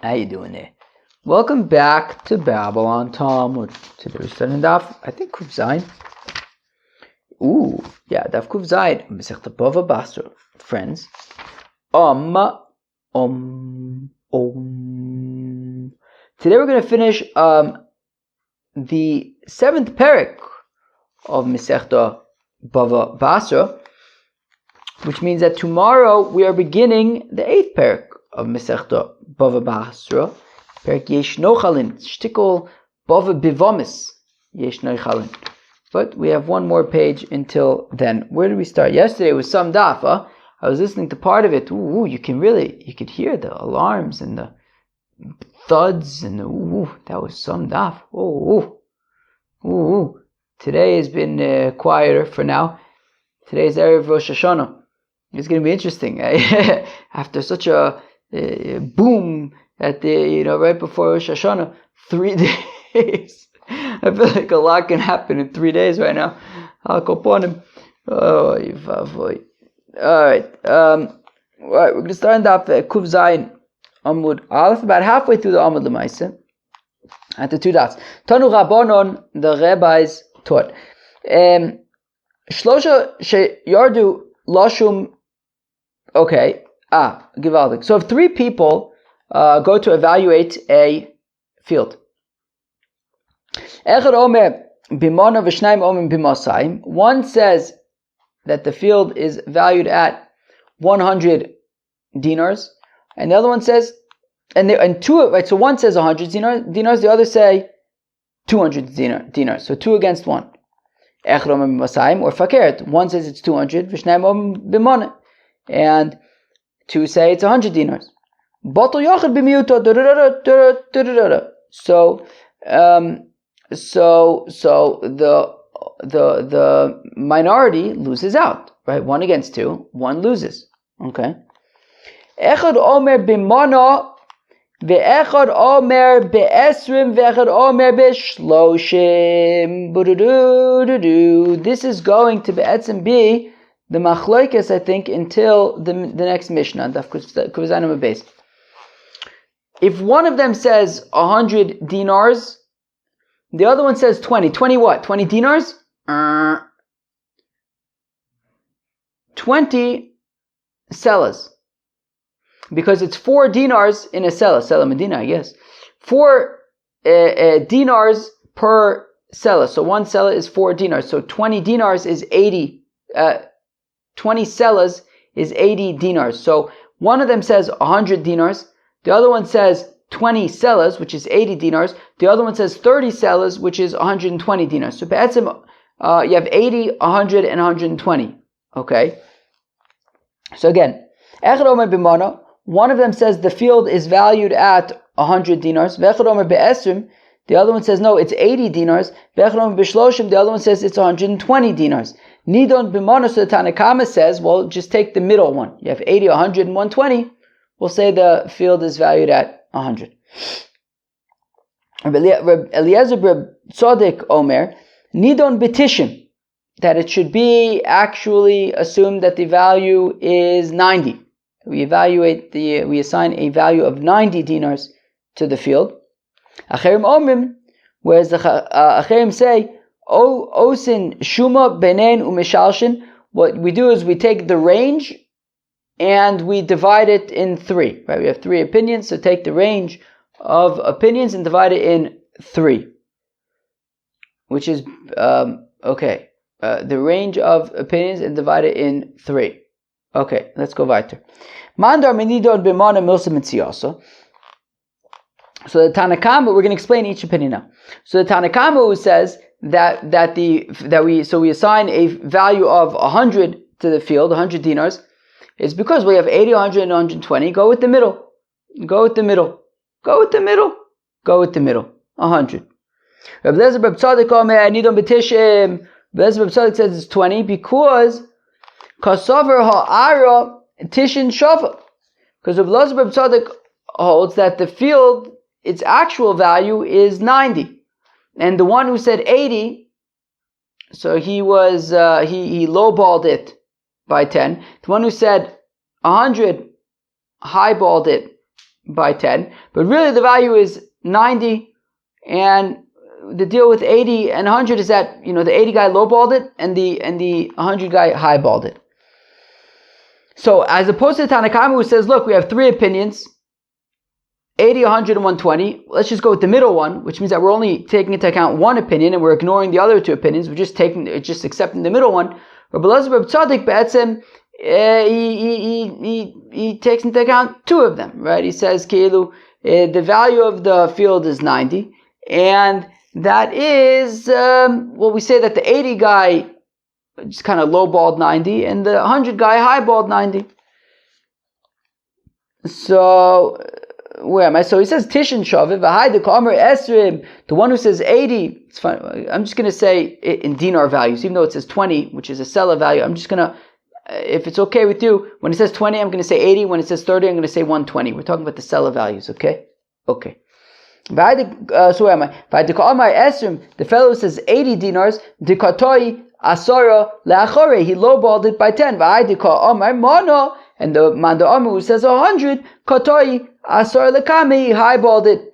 How you doing there? Welcome back to Babylon Talmud. Today we're studying Daf, I think Kuf Zayin. Daf Kuf Zayin. Masechta BavaBasra. Friends. Today we're going to finish the 7th parak of Masechta BavaBasra, which means that tomorrow we are beginning the 8th parak of Masechta BavaBasra. Perak Yesh Nochalin, Shtikol Bava Bivomis Yesh Nochalin. But we have one more page until then. Where did we start? Yesterday was some daf. I was listening to part of it. You could hear the alarms and the thuds and that was some daf. Today has been quieter for now. Today is Erev Rosh Hashanah. It's going to be interesting. After such a boom at the, right before Rosh Hashanah, 3 days. I feel like a lot can happen in 3 days right now. I'll go upon him. Alright, we're going to start in Daf Kuf Zayin Amud Aleph, about halfway through the Amud L'Maaseh, at the 2 dots. Tanu Rabbanon, the rabbis taught. Shlosha Sheyardu Lashum. Okay. Givaldik. So if 3 people go to evaluate a field. One says that the field is valued at 100 dinars, and the other one says, and two, right? So one says 100 dinars, the other say 200 dinars. So 2 against 1. Or fakert. One says it's 200, and 2 say it's 100 dinars. So the minority loses out, right? 1 against 2, 1 loses. Okay. Echad omer b'mana, ve'echad omer be'esrim, ve'echad omer be'shloshim. This is going to be the machloikes, I think, until the next Mishnah. If one of them says 100 dinars, the other one says 20. 20 what? 20 dinars? 20 sellas. Because it's 4 dinars in a sella medina, I guess. 4 dinars per sella. So 1 sella is 4 dinars. So 20 dinars is 80. 20 sellas is 80 dinars. So one of them says 100 dinars. The other one says 20 sellas, which is 80 dinars. The other one says 30 sellas, which is 120 dinars. So you have 80, 100, and 120. Okay? So again, one of them says the field is valued at 100 dinars. The other one says no, it's 80 dinars. The other one says it's 120 dinars. Nidon b'mana, so the Tanakama says, well, just take the middle one. You have 80, 100, and 120. We'll say the field is valued at 100. Eliezer Tzaddik Omer, Nidon B'tishim, that it should be actually assumed that the value is 90. We assign a value of 90 dinars to the field. Acherim Omrim, whereas the Acherim say, Osin Shuma Benen Umeshalshin, what we do is we take the range and we divide it in 3. Right? We have 3 opinions, so take the range of opinions and divide it in 3. Which is, okay. The range of opinions and divide it in 3. Okay, let's go weiter. Mandar menidon b'mana milsa mitziasa. So the Tanakama, we're going to explain each opinion now. So the Tanakama who says that we assign a value of 100 to the field, 100 dinars, is because we have 80, 100, and 120. Go with the middle. 100. Rabbi Lezer B'Rab Tzaddik Omer, Nidon B'tishim. Rabbi Lezer B'Rab Tzaddik says it's 20 because Kasavar Ha'ara Tishin Shafa. Because Rabbi Lezer B'Rab Tzaddik holds that the field, its actual value is 90. And the one who said 80, so he was, he lowballed it by 10. The one who said 100 highballed it by 10, but really the value is 90, and the deal with 80 and 100 is that, the 80 guy lowballed it and the 100 guy highballed it. So as opposed to Tanakama, who says, look, we have three opinions, 80, 100, and 120. Let's just go with the middle one, which means that we're only taking into account one opinion and we're ignoring the other two opinions. We're just accepting the middle one. Rabbi Elazar Bar Tzadik Be'etzem, he takes into account two of them, right? He says, Keilu, the value of the field is 90, and that is, we say that the 80 guy just kind of lowballed 90, and the 100 guy highballed 90. So, where am I? So he says Tishin Shaviv, V'hai the Kamer Esrim, the one who says 80, it's fine. I'm just going to say it in dinar values, even though it says 20, which is a seller value. I'm just going to, if it's okay with you, when it says 20, I'm going to say 80. When it says 30, I'm going to say 120. We're talking about the seller values, okay? Okay. So where am I? The fellow says 80 dinars, Dikatoi Asara Leachore, he lowballed it by 10. And the Manda Amr who says 100, Katoi Asara Lekame, he highballed it.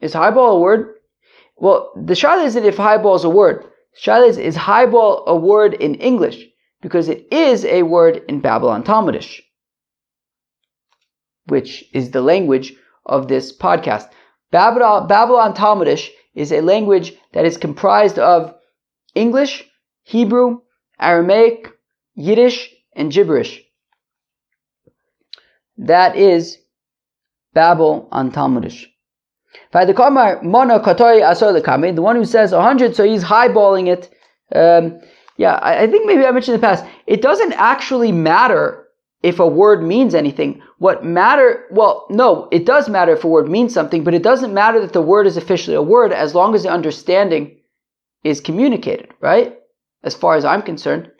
Is highball a word? Well, the shayla isn't if highball is a word. Shayla is highball a word in English? Because it is a word in Babylon Talmudish, which is the language of this podcast. Babylon Talmudish is a language that is comprised of English, Hebrew, Aramaic, Yiddish, and gibberish. That is Babylon Talmudish. The one who says 100, so he's highballing it. I think maybe I mentioned in the past, it doesn't actually matter if a word means anything. It does matter if a word means something, but it doesn't matter that the word is officially a word as long as the understanding is communicated, right? As far as I'm concerned.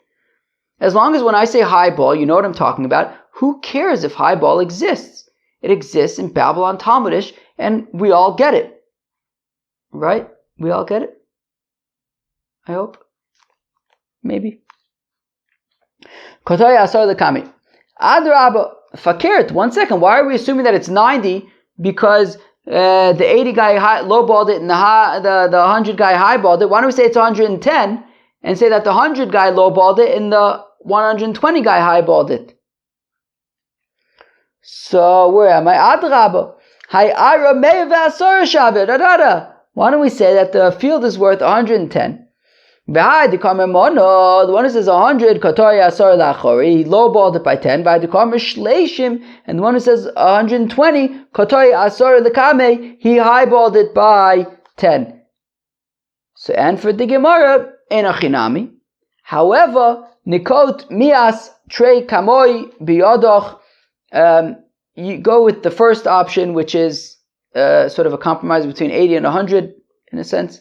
As long as when I say highball, you know what I'm talking about. Who cares if highball exists? It exists in Babylon Talmudish, and we all get it. Right? We all get it? I hope. Maybe. Kotoy asar lekami. Adrabah, fakirt. 1 second. Why are we assuming that it's 90? Because the 80 guy lowballed it and the 100 guy highballed it. Why don't we say it's 110 and say that the 100 guy lowballed it and the 120 guy highballed it? So where am I? Adrabah. Hayara meiv asar shavir. Why don't we say that the field is worth 110? The one who says 100, he lowballed it by 10. And the one who says 120, he highballed it by 10. So, and for the Gemara, enachinami. However, nikot mias trei kamoi biyodoch. You go with the first option, which is sort of a compromise between 80 and 100, in a sense.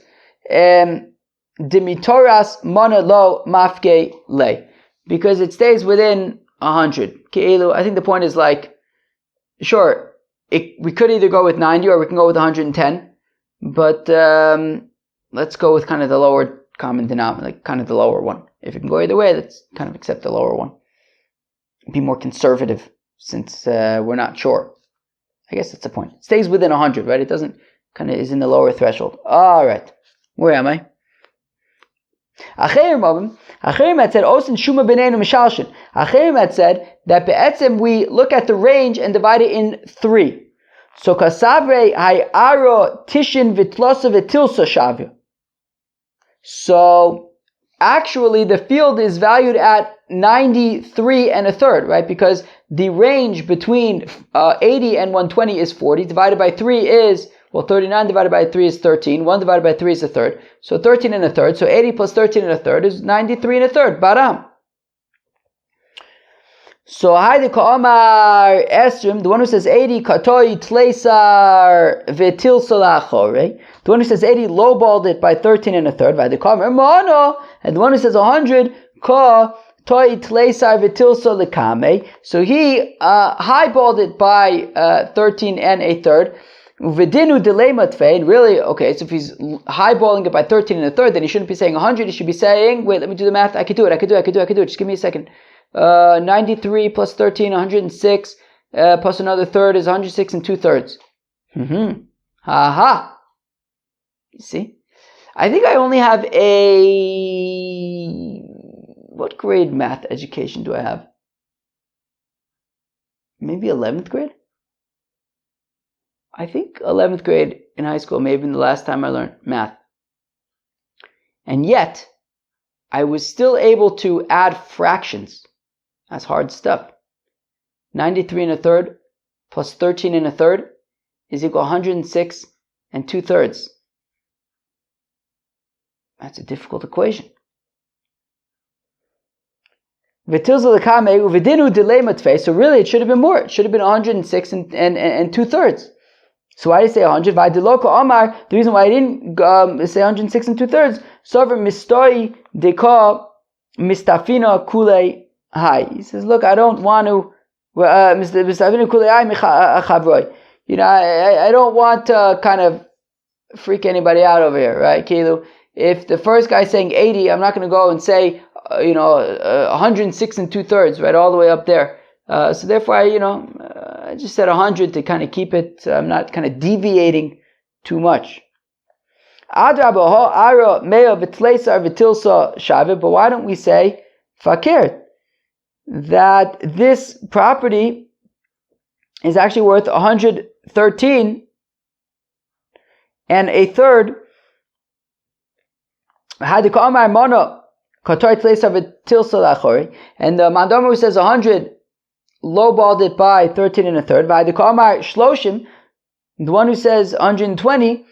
Dimitoras mana lo mafke le, because it stays within 100. I think the point is sure, we could either go with 90 or we can go with 110, but let's go with kind of the lower common denominator, kind of the lower one. If it can go either way, let's kind of accept the lower one. Be more conservative since we're not sure. I guess that's the point. It stays within 100, right? It doesn't is in the lower threshold. All right, where am I? Acherim had said Osin Shuma B'neinu Mishalshin. Acherim had said that be'etzem we look at the range and divide it in 3. So Kasavre Hayaro Tishin Vitlosa Vitilsa Shavya. So actually the field is valued at 93 and a third, right? Because the range between 80 and 120 is 40. Divided by 3 is 39 divided by 3 is 13. 1 divided by 3 is a third. So 13 and a third. So 80 plus 13 and a third is 93 and a third. Baram. So Haide Ka'amar Esrim, the one who says 80, Katoi Tleisar Vetil Salachore. The one who says 80 lowballed it by 13 and a third. Haide Ka'amar Mono. And the one who says 100, Ka Toi Tleisar Vetil Salakame. So he highballed it by 13 and a third. Vidinu delay matfein. Really, okay, so if he's highballing it by 13 and a third, then he shouldn't be saying 100, he should be saying, wait, let me do the math, I could do it, just give me a second. 93 plus 13, 106, plus another third is 106 and 2/3. Ha. You see? I think I only have what grade math education do I have? Maybe 11th grade? I think 11th grade in high school, maybe the last time I learned math. And yet, I was still able to add fractions. That's hard stuff. 93 1/3 plus 13 1/3 is equal to 106 and 2/3. That's a difficult equation. So really it should have been more. It should have been 106 and 2/3. So why did I say 100? The reason why I didn't say 106 and 2/3, he says, look, I don't want to, I don't want to kind of freak anybody out over here, right? If the first guy's saying 80, I'm not going to go and say, 106 and 2/3, right, all the way up there. So therefore, I just said 100 to kind of keep it. I'm not kind of deviating too much. But why don't we say fakir? That this property is actually worth 113 and a third. And the Mandama who says 100 lowballed it by 13 1/3. The one who says 120,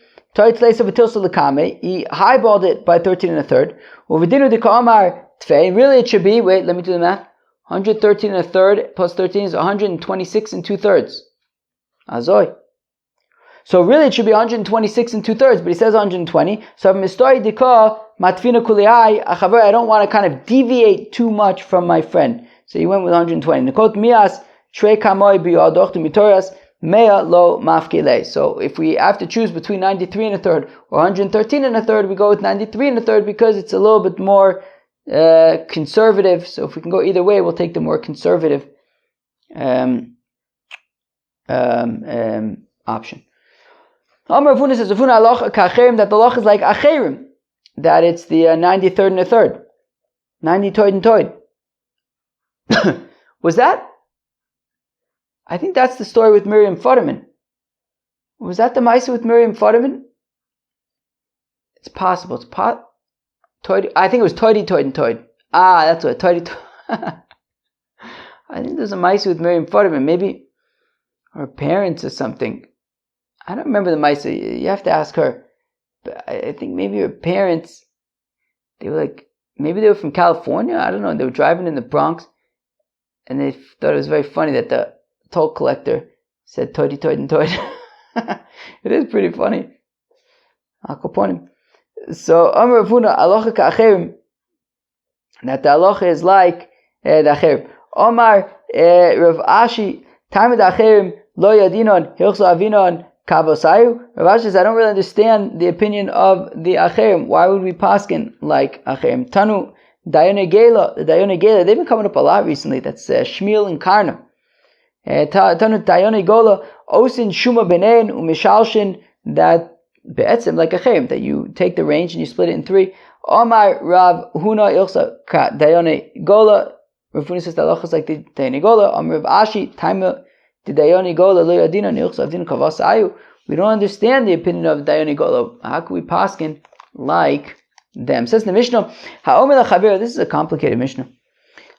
he highballed it by 13 1/3. Really it should be, wait, let me do the math. 113 1/3 plus 13 is 126 and 2/3. Azoy. So really it should be 126 and 2/3, but he says 120. So I don't want to kind of deviate too much from my friend. So he went with 120. So if we have to choose between 93 1/3 or 113 1/3, we go with 93 1/3 because it's a little bit more conservative. So if we can go either way, we'll take the more conservative option. Amar Ravuna says, that the loch is like acherim, that it's the 93rd and a third, 90 toid and toid. Was that? I think that's the story with Miriam Futterman. Was that the Maisa with Miriam Futterman? It's possible. Toid. I think it was toidi toid and toid. That's what toidi. I think there's a Maisa with Miriam Futterman. Maybe her parents or something. I don't remember the Maisa. You have to ask her. But I think maybe her parents, maybe they were from California. I don't know. They were driving in the Bronx, and they thought it was very funny that the toll collector said toidi toid and toid. It is pretty funny. So Amar Ravuna alocha ka'acherim, that the alocha is like the acherim. Omar Rav Ashi time of the acherim lo yadinon hilchso avinon kavosayu. Rav Ashi says, I don't really understand the opinion of the acherim. Why would we paskin like acherim? Tanu Dayone Gela, the Dayone Gela, they've been coming up a lot recently. That's Shmuel and Karna. Tanu Dayone Gola Osin Shuma Benein Umishalshin, that be'etzim like acherim, that you take the range and you split it in three. Omar Rav Huna Ilsa Ka Dayone Gola. Rav Huna says the halacha is like the Dayone Gola. Rav Ashi Taima the Dayone Gola Lo Yadina Ilsa Avdin Kavasayu. We don't understand the opinion of Dayone Gola. How can we paskin like them? Says the Mishnah, Ha'omer Lachaver. This is a complicated Mishnah.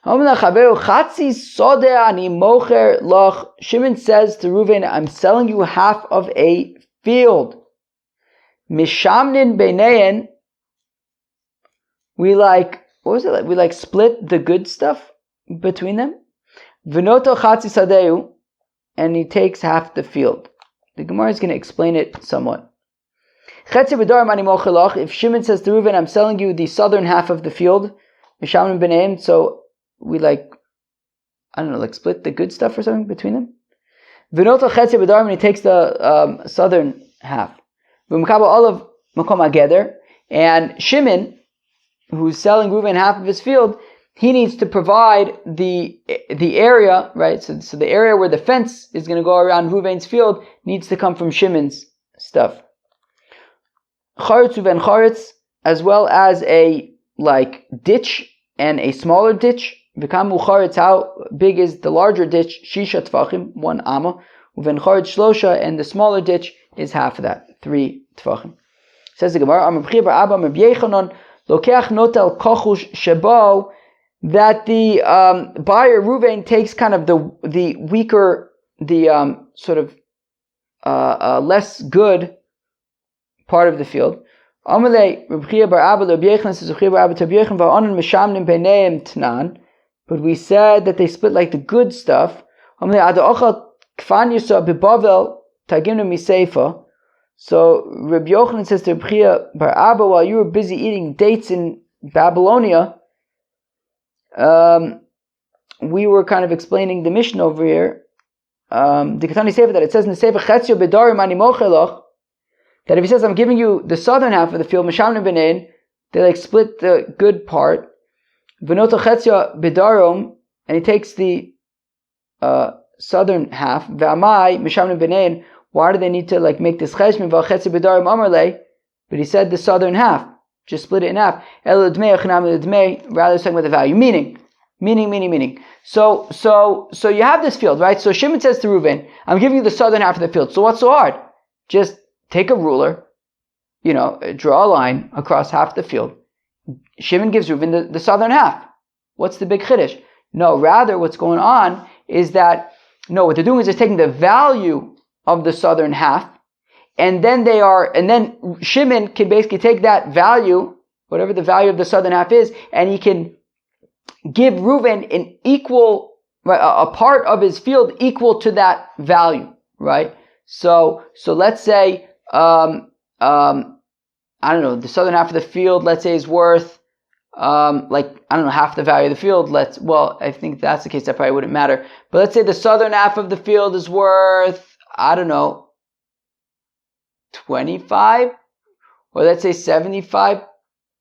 Ha'omer Lachaver Chatzi Sodeh Ani Mocher Loch. Shimon says to Reuven, I'm selling you half of a field. Mishamnin Beinein. We split the good stuff between them. V'noto Chatzi Sadeu, and he takes half the field. The Gemara is going to explain it somewhat. If Shimon says to Reuven, I'm selling you the southern half of the field, Mishamnin Beinein, so we split the good stuff or something between them. V'noto Chetzi B'dar, and he takes the southern half. And Shimon, who's selling Reuven half of his field, he needs to provide the area, right? So the area where the fence is going to go around Ruvain's field needs to come from Shimon's stuff. Charetz uven charetz, as well as a ditch and a smaller ditch. V'kamu charetz, how big is the larger ditch? Shisha tfachim, 1 amma. Uven charetz shlosha, and the smaller ditch is half of that, 3 tfachim. Says the Gemara, Amar B'chia bar Abba, Amar B'yechanon, lokeach notel kochush shebo, that the buyer Ruvain takes kind of the weaker, sort of less good part of the field. Amalei B'chia bar Abba B'yechanon, says B'chia bar Abba B'yechanon va'onon mishamnim b'neim tnan. But we said that they split like the good stuff. Amalei ada ochal kfan yisa b'bavel tagimnu miseifa. So Rabbi Yochanan says to B'chia bar Abba, while you were busy eating dates in Babylonia, we were kind of explaining the mission over here. The Ketani Sefer, that it says in the Sefer Chetzio Bedarim Ani Mocheloch, that if he says I'm giving you the southern half of the field, Mishamnim Benein, they split the good part. V'noto Chetzio Bedarim, and he takes the southern half. V'amai Mishamnim Benein. Why do they need to make this cheshbon? V'chetzio Bedarim Amarle, but he said the southern half. Just split it in half. Rather, it's talking about the value. Meaning. So you have this field, right? So Shimon says to Reuven, I'm giving you the southern half of the field. So what's so hard? Just take a ruler, draw a line across half the field. Shimon gives Reuven the southern half. What's the big chiddush? No, rather what's going on is that, what they're doing is they're taking the value of the southern half, and then Shimon can basically take that value, whatever the value of the southern half is, and he can give Reuven an equal, a part of his field equal to that value, right? So let's say, I don't know, the southern half of the field, let's say, is worth, half the value of the field. I think if that's the case, that probably wouldn't matter. But let's say the southern half of the field is worth, I don't know, 25, or let's say 75,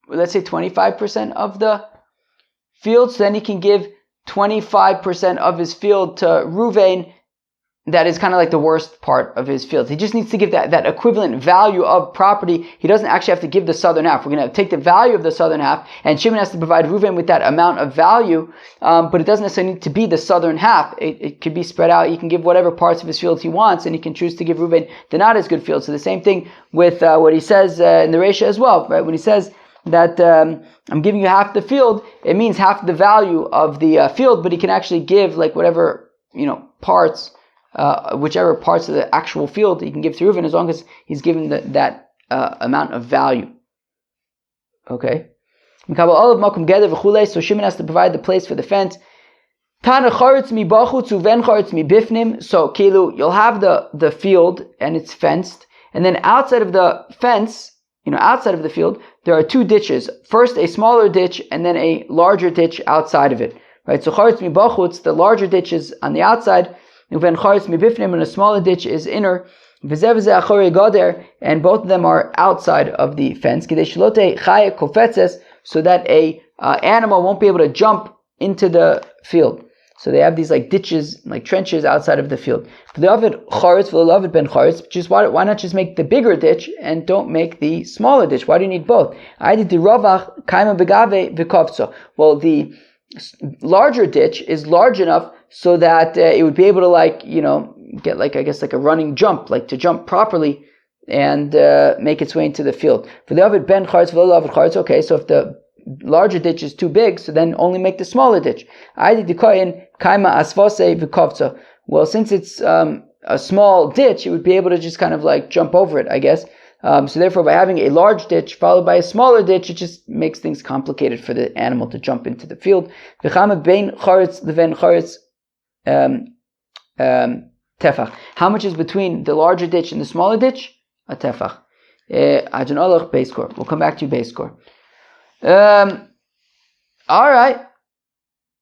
or let's say 25% of the field. So then he can give 25% of his field to Reuven. That is kind of like the worst part of his field. He just needs to give that equivalent value of property. He doesn't actually have to give the southern half. We're going to take the value of the southern half, and Shimon has to provide Reuven with that amount of value, but it doesn't necessarily need to be the southern half. It could be spread out. He can give whatever parts of his field he wants, and he can choose to give Reuven the not as good field. So the same thing with what he says in the Reisha as well, right? When he says that I'm giving you half the field, it means half the value of the field, but he can actually give whatever parts, whichever parts of the actual field he can give to Reuven, as long as he's given that amount of value. Okay. So Shimon has to provide the place for the fence. So Kilu, you'll have the field and it's fenced, and then outside of the fence, outside of the field, there are 2 ditches. First a smaller ditch and then a larger ditch outside of it. Right? So charetz mibachutz, the larger ditch is on the outside, and a smaller ditch is inner, and both of them are outside of the fence, so that a animal won't be able to jump into the field. So they have these ditches, trenches outside of the field. Just why not just make the bigger ditch and don't make the smaller ditch? Why do you need both? Well, the larger ditch is large enough so that it would be able to get a running jump, to jump properly and make its way into the field. For the Ovid ben charetz v'lo Ovid charetz, okay, so if the larger ditch is too big, so then only make the smaller ditch. Well, since it's a small ditch, it would be able to just kind of jump over it, I guess. So therefore, by having a large ditch followed by a smaller ditch, it just makes things complicated for the animal to jump into the field. How much is between the larger ditch and the smaller ditch? A tefach. We'll come back to you, base score. All right.